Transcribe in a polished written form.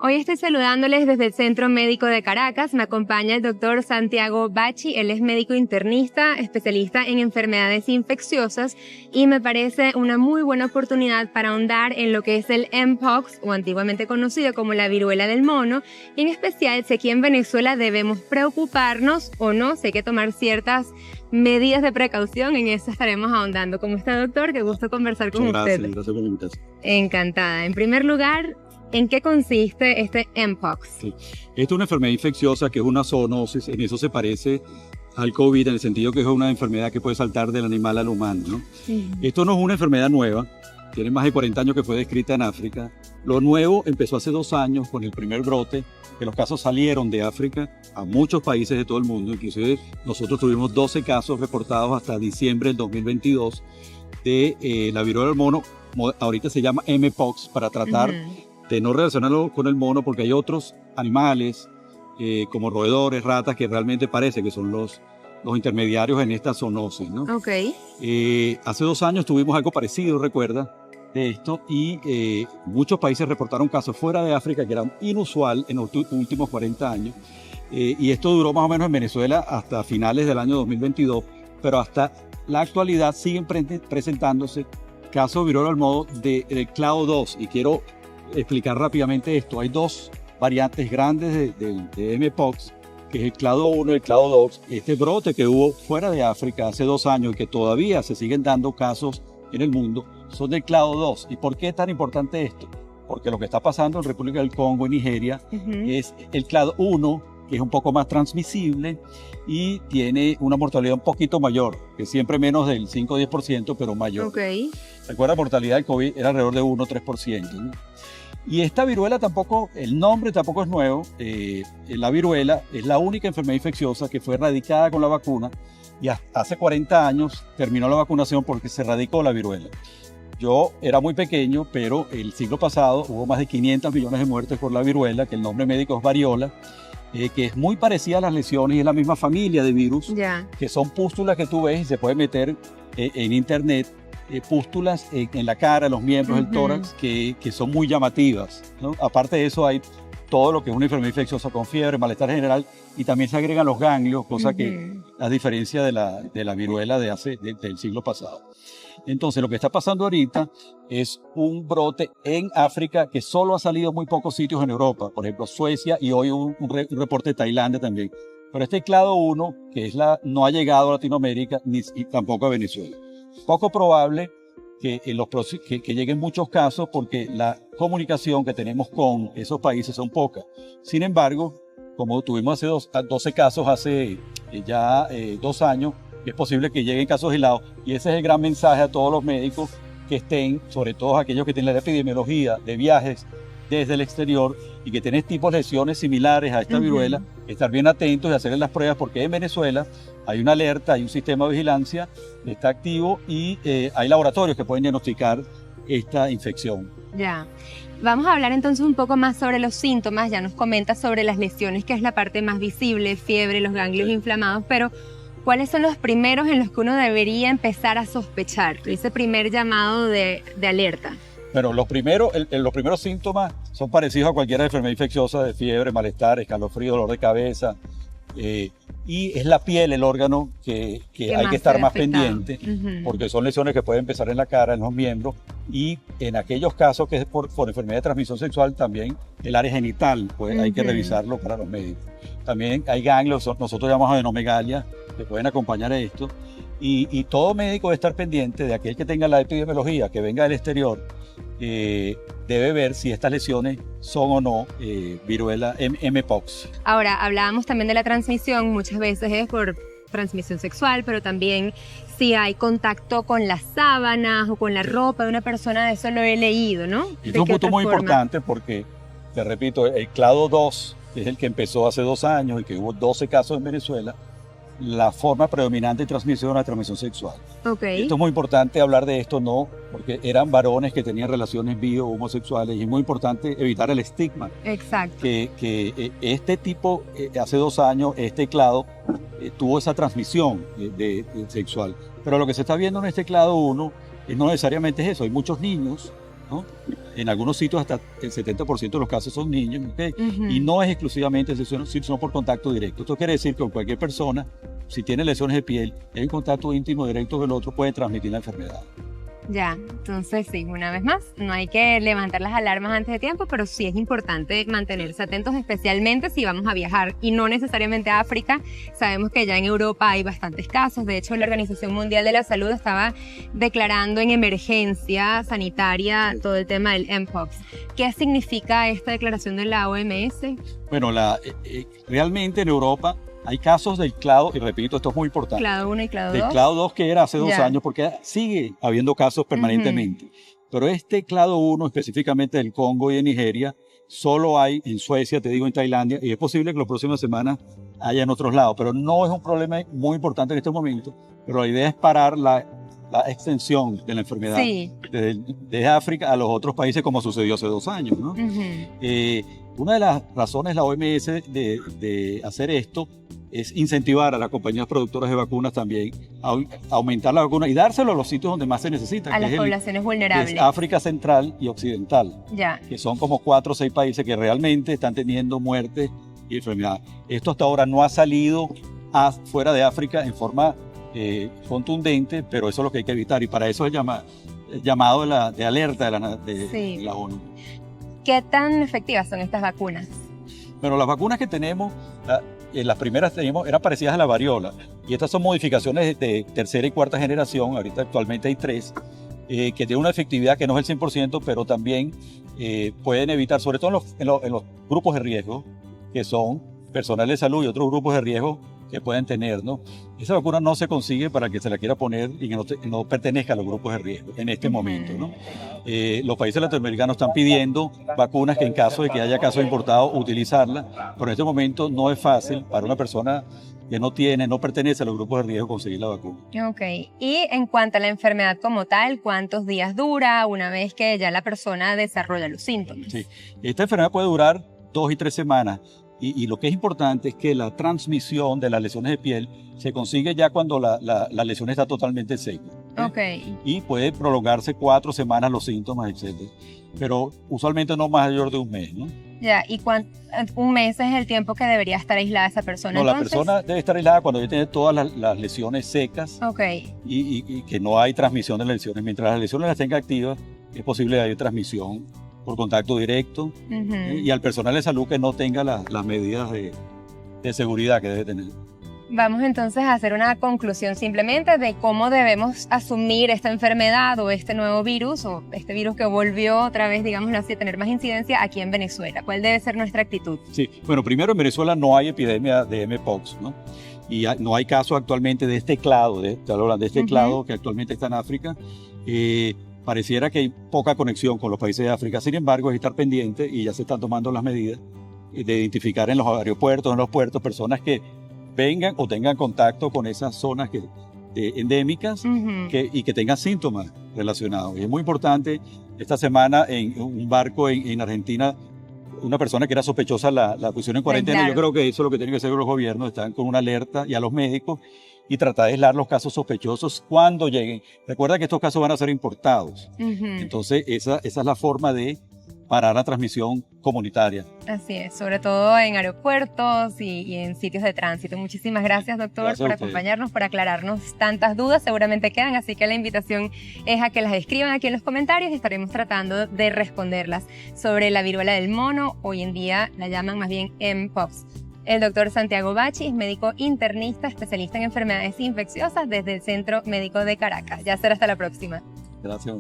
Hoy estoy saludándoles desde el Centro Médico de Caracas. Me acompaña el doctor Santiago Bachi. Él es médico internista, especialista en enfermedades infecciosas y me parece una muy buena oportunidad para ahondar en lo que es el Mpox, o antiguamente conocido como la viruela del mono. Y en especial, si aquí en Venezuela debemos preocuparnos o no, si hay que tomar ciertas medidas de precaución, en eso estaremos ahondando. ¿Cómo está, doctor? Qué gusto conversar con usted. Gracias por la invitación. Encantada. En primer lugar, ¿en qué consiste este Mpox? Sí. Esta es una enfermedad infecciosa que es una zoonosis. En eso se parece al COVID, en el sentido que es una enfermedad que puede saltar del animal al humano, ¿no? Sí. Esto no es una enfermedad nueva. Tiene más de 40 años que fue descrita en África. Lo nuevo empezó hace 2 años con el primer brote, que los casos salieron de África a muchos países de todo el mundo. Inclusive nosotros tuvimos 12 casos reportados hasta diciembre del 2022 de la viruela del mono. Ahorita se llama Mpox, para tratar de no relacionarlo con el mono, porque hay otros animales como roedores, ratas, que realmente parece que son los intermediarios en esta zoonosis, ¿no? Ok. Hace 2 años tuvimos algo parecido, recuerda, de esto, y muchos países reportaron casos fuera de África, que era inusual en los últimos 40 años, y esto duró más o menos en Venezuela hasta finales del año 2022, pero hasta la actualidad siguen presentándose casos de viruela del mono del clado 2, y quiero explicar rápidamente esto. Hay 2 variantes grandes de Mpox, que es el clado 1 y el clado 2. Este brote que hubo fuera de África hace 2 años y que todavía se siguen dando casos en el mundo, son del clado 2. ¿Y por qué es tan importante esto? Porque lo que está pasando en República del Congo y Nigeria es el clado 1, que es un poco más transmisible y tiene una mortalidad un poquito mayor, que siempre menos del 5 o 10%, pero mayor. Okay. Recuerda, la mortalidad del COVID era alrededor de 1 o 3%, ¿no? Y esta viruela tampoco, el nombre tampoco es nuevo. La viruela es la única enfermedad infecciosa que fue erradicada con la vacuna, y hace 40 años terminó la vacunación porque se erradicó la viruela. Yo era muy pequeño, pero el siglo pasado hubo más de 500 millones de muertes por la viruela, que el nombre médico es variola, que es muy parecida a las lesiones y es la misma familia de virus, que son pústulas que tú ves y se puede meter en internet. Pústulas en la cara, los miembros, el tórax, que son muy llamativas, ¿no? Aparte de eso, hay todo lo que es una enfermedad infecciosa con fiebre, malestar general, y también se agregan los ganglios, cosa que a diferencia de la viruela del siglo pasado. Entonces, lo que está pasando ahorita es un brote en África que solo ha salido en muy pocos sitios en Europa, por ejemplo Suecia, y hoy un reporte de Tailandia también. Pero este clado 1, que es no ha llegado a Latinoamérica y tampoco a Venezuela. Poco probable que lleguen muchos casos, porque la comunicación que tenemos con esos países son pocas. Sin embargo, como tuvimos hace 12 casos hace ya 2 años, es posible que lleguen casos aislados, y ese es el gran mensaje a todos los médicos que estén, sobre todo aquellos que tienen la epidemiología de viajes desde el exterior y que tienen tipos de lesiones similares a esta viruela, estar bien atentos y hacerles las pruebas, porque en Venezuela hay una alerta, hay un sistema de vigilancia que está activo, y hay laboratorios que pueden diagnosticar esta infección. Ya. Vamos a hablar entonces un poco más sobre los síntomas. Ya nos comenta sobre las lesiones, que es la parte más visible, fiebre, los ganglios inflamados, pero ¿cuáles son los primeros en los que uno debería empezar a sospechar? Ese primer llamado de alerta. Bueno, los primeros síntomas son parecidos a cualquier enfermedad infecciosa, de fiebre, malestar, escalofrío, dolor de cabeza, y es la piel el órgano que hay que estar más pendiente, porque son lesiones que pueden empezar en la cara, en los miembros, y en aquellos casos que es por enfermedad de transmisión sexual, también el área genital, pues hay que revisarlo para los médicos. También hay ganglios, nosotros llamamos adenomegalia, que pueden acompañar a esto, y todo médico debe estar pendiente de aquel que tenga la epidemiología, que venga del exterior, debe ver si estas lesiones son o no viruela Mpox. Ahora, hablábamos también de la transmisión, muchas veces es por transmisión sexual, pero también si hay contacto con las sábanas o con la ropa de una persona, eso lo he leído, ¿no? Es un punto muy importante, porque, te repito, el clado 2, que es el que empezó hace 2 años y que hubo 12 casos en Venezuela, la forma predominante de transmisión es la transmisión sexual. Esto es muy importante hablar de esto, ¿no? Porque eran varones que tenían relaciones homosexuales, y es muy importante evitar el estigma. Exacto. Que este tipo, hace 2 años, este clado tuvo esa transmisión sexual. Pero lo que se está viendo en este clado 1 no necesariamente es eso. Hay muchos niños, ¿no?, En algunos sitios hasta el 70% de los casos son niños, ¿okay? Y no es exclusivamente sino por contacto directo. Esto quiere decir que cualquier persona, si tiene lesiones de piel, en contacto íntimo directo con el otro, puede transmitir la enfermedad. Ya, entonces sí, una vez más, no hay que levantar las alarmas antes de tiempo, pero sí es importante mantenerse atentos, especialmente si vamos a viajar y no necesariamente a África. Sabemos que ya en Europa hay bastantes casos. De hecho, la Organización Mundial de la Salud estaba declarando en emergencia sanitaria todo el tema del Mpox. ¿Qué significa esta declaración de la OMS? Bueno, realmente en Europa hay casos del clado, y repito, esto es muy importante. Clado 1 y clado 2. Del clado 2 que era hace 2 años, porque sigue habiendo casos permanentemente. Pero este clado 1, específicamente del Congo y de Nigeria, solo hay en Suecia, te digo, en Tailandia, y es posible que las próximas semanas haya en otros lados. Pero no es un problema muy importante en este momento, pero la idea es parar la extensión de la enfermedad desde África a los otros países, como sucedió hace 2 años, ¿no? Una de las razones de la OMS de hacer esto es incentivar a las compañías productoras de vacunas también a aumentar la vacuna y dárselo a los sitios donde más se necesita. A las poblaciones vulnerables. Es África Central y Occidental, que son como 4 o 6 países que realmente están teniendo muertes y enfermedades. Esto hasta ahora no ha salido fuera de África en forma contundente, pero eso es lo que hay que evitar y para eso es el llamado de alerta de la ONU. ¿Qué tan efectivas son estas vacunas? Bueno, las vacunas que tenemos, las primeras teníamos, eran parecidas a la variola. Y estas son modificaciones de tercera y cuarta generación. Ahorita actualmente hay 3, que tienen una efectividad que no es el 100%, pero también pueden evitar, sobre todo en los grupos de riesgo, que son personal de salud y otros grupos de riesgo que pueden tener, ¿no? Esa vacuna no se consigue para que se la quiera poner y que no pertenezca a los grupos de riesgo en este momento, ¿no? Los países latinoamericanos están pidiendo vacunas que en caso de que haya casos importados, utilizarla, pero en este momento no es fácil para una persona que no pertenece a los grupos de riesgo conseguir la vacuna. Ok, y en cuanto a la enfermedad como tal, ¿cuántos días dura una vez que ya la persona desarrolla los síntomas? Sí, esta enfermedad puede durar 2 y 3 semanas. Y lo que es importante es que la transmisión de las lesiones de piel se consigue ya cuando la lesión está totalmente seca. Y puede prolongarse 4 semanas los síntomas, etc. Pero usualmente no mayor de 1 mes, ¿no? Ya, ¿y 1 mes es el tiempo que debería estar aislada esa persona? No, entonces, la persona debe estar aislada cuando ya tiene todas las lesiones secas y que no hay transmisión de las lesiones. Mientras las lesiones las tenga activas, es posible que haya transmisión por contacto directo y al personal de salud que no tenga las medidas de seguridad que debe tener. Vamos entonces a hacer una conclusión simplemente de cómo debemos asumir esta enfermedad o este nuevo virus o este virus que volvió otra vez, digámoslo así, a tener más incidencia aquí en Venezuela. ¿Cuál debe ser nuestra actitud? Sí, bueno, primero en Venezuela no hay epidemia de Mpox, ¿no? Y no hay casos actualmente de este clado, clado que actualmente está en África. Pareciera que hay poca conexión con los países de África, sin embargo es estar pendiente y ya se están tomando las medidas de identificar en los aeropuertos, en los puertos, personas que vengan o tengan contacto con esas zonas endémicas y que tengan síntomas relacionados. Y es muy importante, esta semana en un barco en Argentina, una persona que era sospechosa la pusieron en cuarentena. Claro. Yo creo que eso es lo que tienen que hacer los gobiernos, están con una alerta y a los médicos y tratar de aislar los casos sospechosos cuando lleguen. Recuerda que estos casos van a ser importados. Entonces esa es la forma de parar la transmisión comunitaria. Así es, sobre todo en aeropuertos y en sitios de tránsito. Muchísimas gracias, doctor, por acompañarnos, por aclararnos tantas dudas. Seguramente quedan, así que la invitación es a que las escriban aquí en los comentarios y estaremos tratando de responderlas. Sobre la viruela del mono, hoy en día la llaman más bien Mpox. El doctor Santiago Bachi es médico internista, especialista en enfermedades infecciosas desde el Centro Médico de Caracas. Ya será hasta la próxima. Gracias.